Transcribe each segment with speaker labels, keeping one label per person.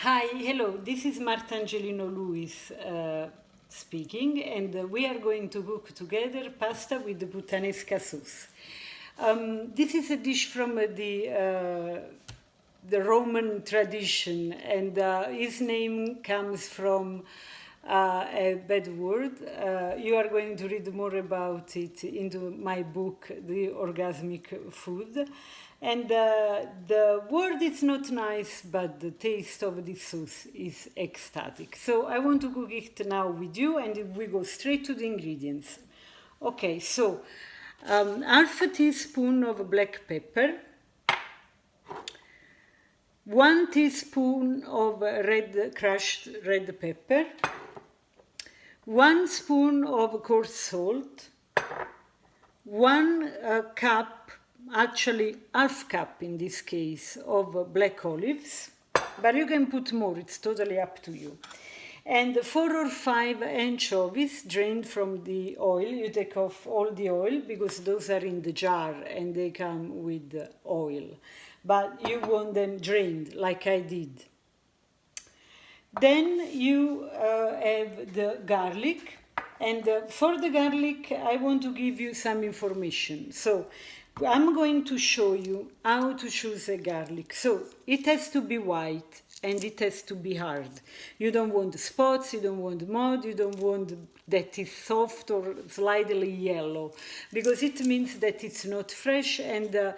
Speaker 1: Hi, hello, this is Marta Angelino Luis speaking, and we are going to cook together pasta with the Puttanesca sauce. This is a dish from the Roman tradition, and his name comes from a bad word. You are going to read more about it into my book, The Orgasmic Food. And the word is not nice, but the taste of this sauce is ecstatic. So I want to cook it now with you, and we go straight to the ingredients. Okay, so half a teaspoon of black pepper, 1 teaspoon of crushed red pepper, 1 spoon of coarse salt, 1 cup, actually half cup in this case, of black olives, but you can put more, it's totally up to you. And 4 or 5 anchovies drained from the oil. You take off all the oil because those are in the jar and they come with oil. But you want them drained like I did. Then you have the garlic. And for the garlic, I want to give you some information. So I'm going to show you how to choose a garlic. So it has to be white and it has to be hard. You don't want spots, you don't want mud, you don't want that is soft or slightly yellow, because it means that it's not fresh, and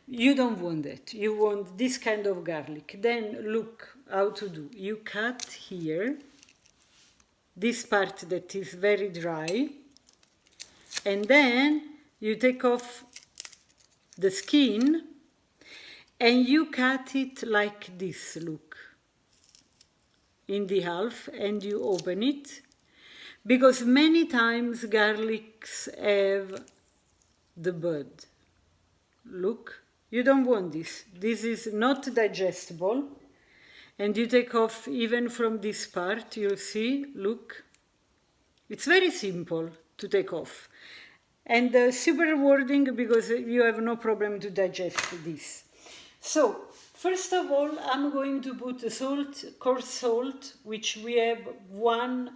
Speaker 1: you don't want that. You want this kind of garlic. Then look how to do. You cut here this part that is very dry, and then you take off the skin and you cut it like this, look, in the half, and you open it, because many times garlics have the bud. Look, you don't want this. This is not digestible. And you take off even from this part, you'll see, look. It's very simple to take off. And super rewarding because you have no problem to digest this. So, first of all, I'm going to put the salt, coarse salt, which we have 1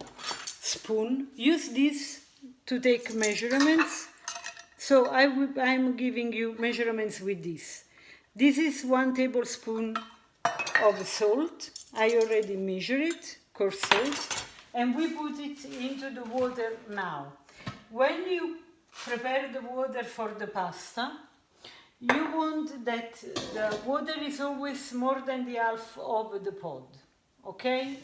Speaker 1: spoon. Use this to take measurements. So I'm giving you measurements with this. This is 1 tablespoon of salt. I already measured it, coarse salt. And we put it into the water now. When you prepare the water for the pasta, you want that the water is always more than the half of the pot, okay?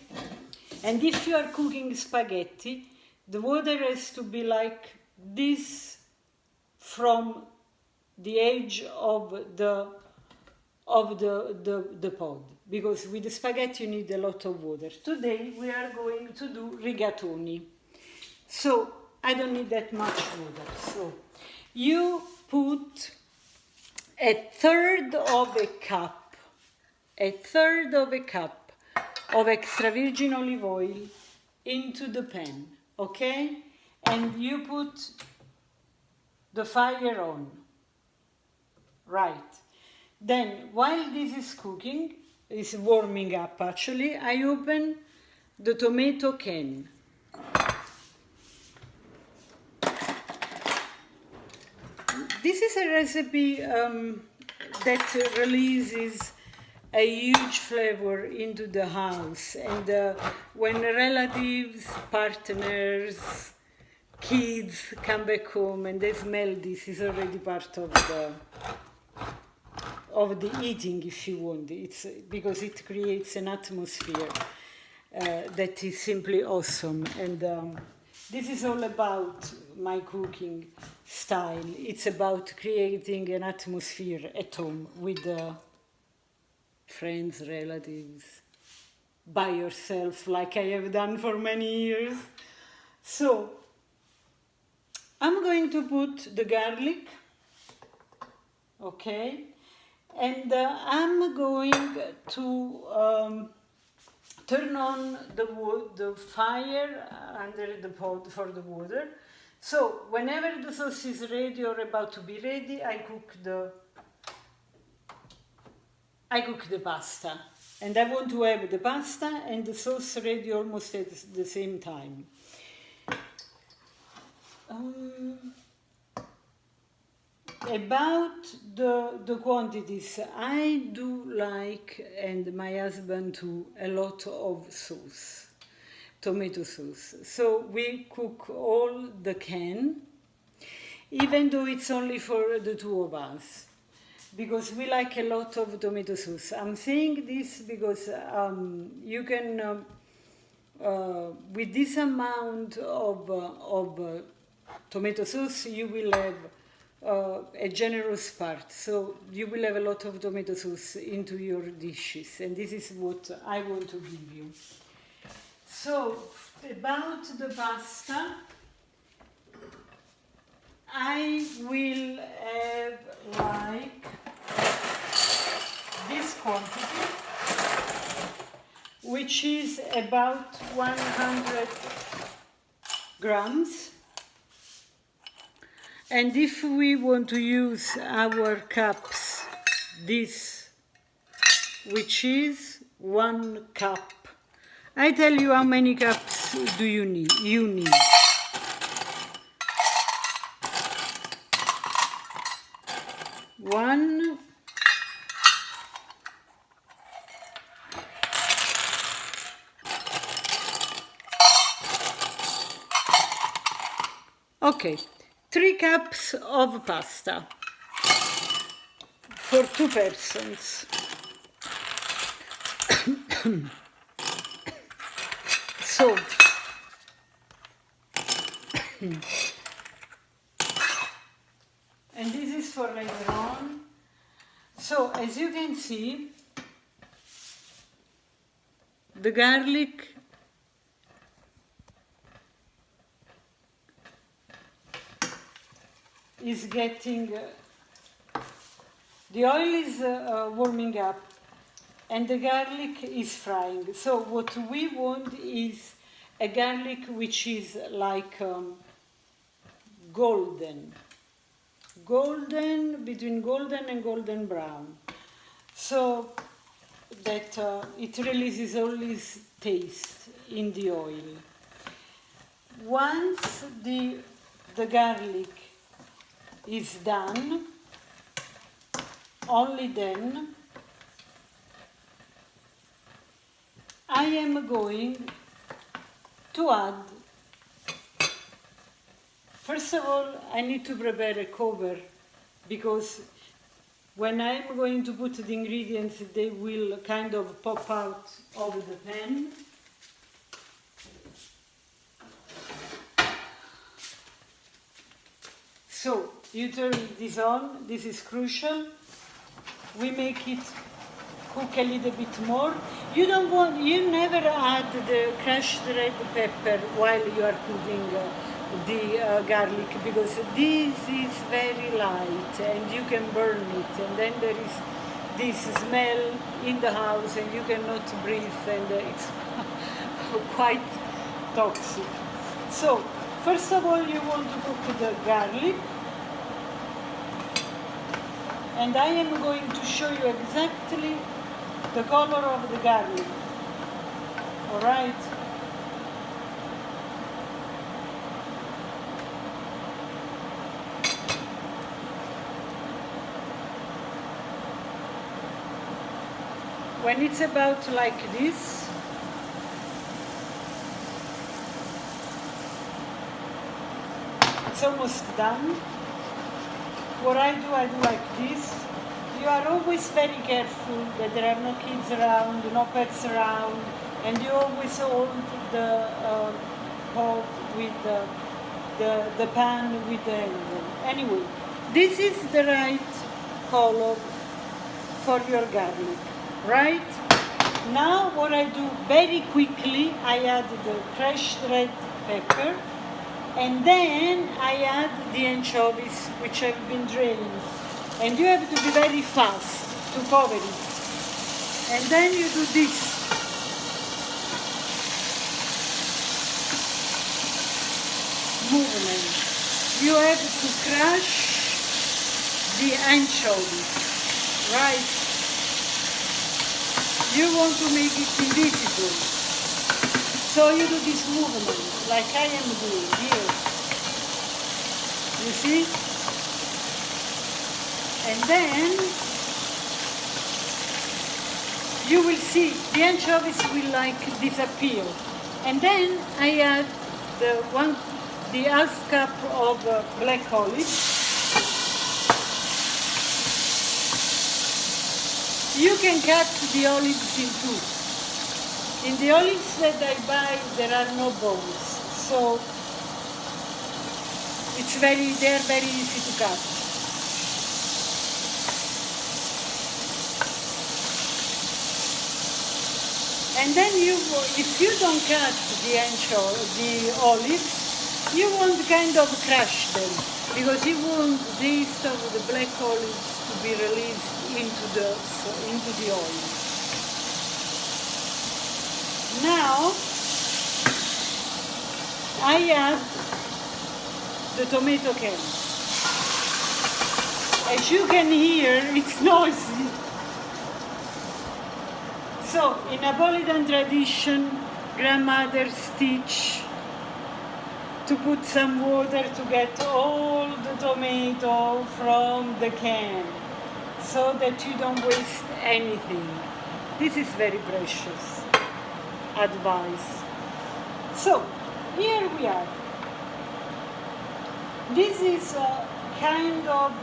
Speaker 1: And if you are cooking spaghetti, the water has to be like this from the edge of the pot, because with the spaghetti you need a lot of water. Today we are going to do rigatoni, so I don't need that much water. So you put 1/3 of a cup of extra virgin olive oil into the pan, okay? And you put the fire on, right? Then, while this is cooking, is warming up actually, I open the tomato can. This is a recipe that releases a huge flavor into the house, and when relatives, partners, kids come back home and they smell this, is already part of the eating, if you want. It's because it creates an atmosphere that is simply awesome. And this is all about my cooking style. It's about creating an atmosphere at home with friends, relatives, by yourself, like I have done for many years. So I'm going to put the garlic, okay? And I'm going to turn on the fire under the pot for the water. So whenever the sauce is ready or about to be ready, I cook the pasta. And I want to have the pasta and the sauce ready almost at the same time. About the quantities, I do like, and my husband too, a lot of sauce, tomato sauce. So we cook all the can, even though it's only for the two of us, because we like a lot of tomato sauce. I'm saying this because you can, with this amount of tomato sauce, you will have a generous part, so you will have a lot of tomato sauce into your dishes, and this is what I want to give you. So, about the pasta, I will have like this quantity, which is about 100 grams. And if we want to use our cups, this, which is 1 cup, I tell you how many cups do you need. You need 1, okay, 3 cups of pasta for 2 persons. So, and this is for later on. So, as you can see, the garlic is getting, the oil is warming up and the garlic is frying. So what we want is a garlic which is like golden, between golden and golden brown, so that it releases all its taste in the oil. Once the garlic is done, only then I am going to add, first of all, I need to prepare a cover, because when I'm going to put the ingredients, they will kind of pop out of the pan. So you turn this on, this is crucial. We make it cook a little bit more. You never add the crushed red pepper while you are cooking the garlic, because this is very light and you can burn it, and then there is this smell in the house and you cannot breathe, and it's quite toxic. So first of all, you want to cook the garlic, and I am going to show you exactly the color of the garlic. All right? When it's about like this, it's almost done. What I do like this. You are always very careful that there are no kids around, no pets around, and you always hold the pot with the pan with the handle. Anyway, this is the right color for your garlic, right? Now what I do very quickly, I add the crushed red pepper, and then I add the anchovies which have been drained. And you have to be very fast to cover it. And then you do this. Movement. You have to crush the anchovies, right? You want to make it invisible. So you do this movement, like I am doing here. You see? And then you will see the anchovies will like disappear. And then I add the half cup of black olive. You can cut the olives in two. In the olives that I buy, there are no bones, so they are very easy to cut. And then if you don't cut the olives, you want kind of crush them, because you want the taste of the black olives to be released into the oil. Now I add the tomato can. As you can hear, it's noisy. So in Napolitan tradition, grandmothers teach to put some water to get all the tomato from the can, so that you don't waste anything. This is very precious advice. So here we are. This is kind of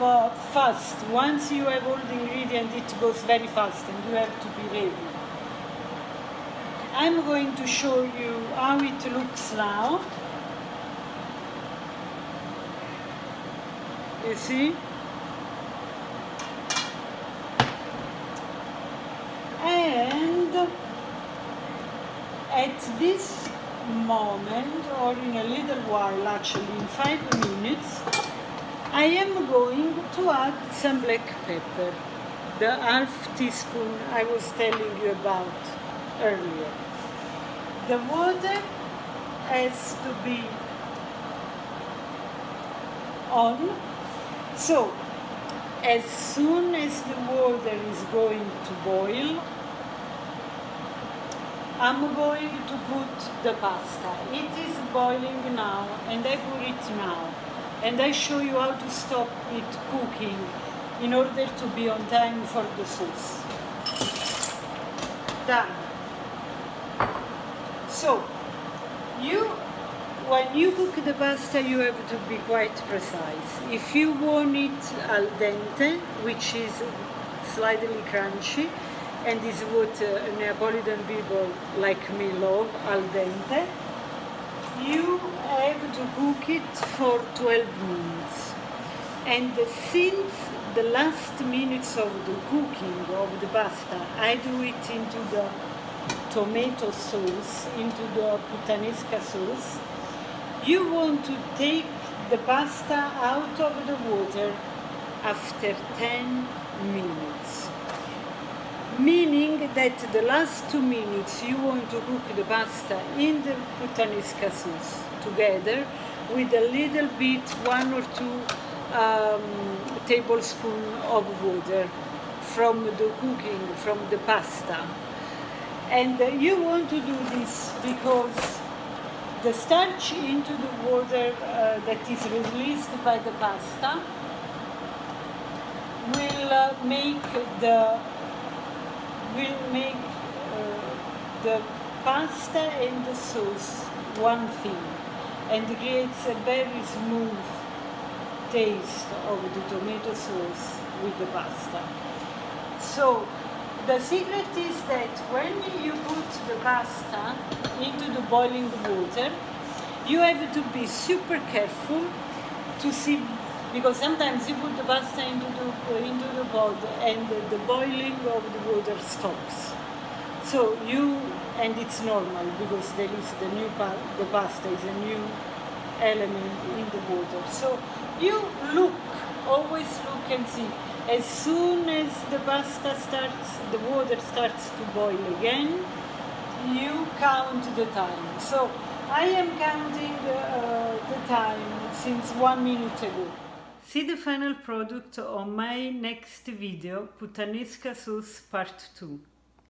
Speaker 1: fast. Once you have all the ingredients, it goes very fast and you have to be ready. I'm going to show you how it looks now. You see? And at this moment, or in a little while, actually in 5 minutes, I am going to add some black pepper, the half teaspoon I was telling you about earlier. The water has to be on, so as soon as the water is going to boil, I'm going to put the pasta. It is boiling now, and I put it now. And I show you how to stop it cooking in order to be on time for the sauce. Done. So, when you cook the pasta, you have to be quite precise. If you want it al dente, which is slightly crunchy, and is what Neapolitan people like me love, al dente, you have to cook it for 12 minutes. And since the last minutes of the cooking of the pasta, I do it into the tomato sauce, into the Puttanesca sauce, you want to take the pasta out of the water after 10 minutes. Meaning that the last 2 minutes you want to cook the pasta in the Puttanesca sauce together with a little bit, 1 or 2 tablespoons of water from the cooking, from the pasta. And you want to do this because the starch into the water that is released by the pasta will make the pasta and the sauce one thing, and creates a very smooth taste of the tomato sauce with the pasta. So the secret is that when you put the pasta into the boiling water, you have to be super careful to see, because sometimes you put the pasta into the pot and the boiling of the water stops. So and it's normal because there is the pasta is a new element in the water. So you always look and see. As soon as the water starts to boil again, you count the time. So I am counting the time since 1 minute ago. See the final product on my next video, Puttanesca Sauce Part 2.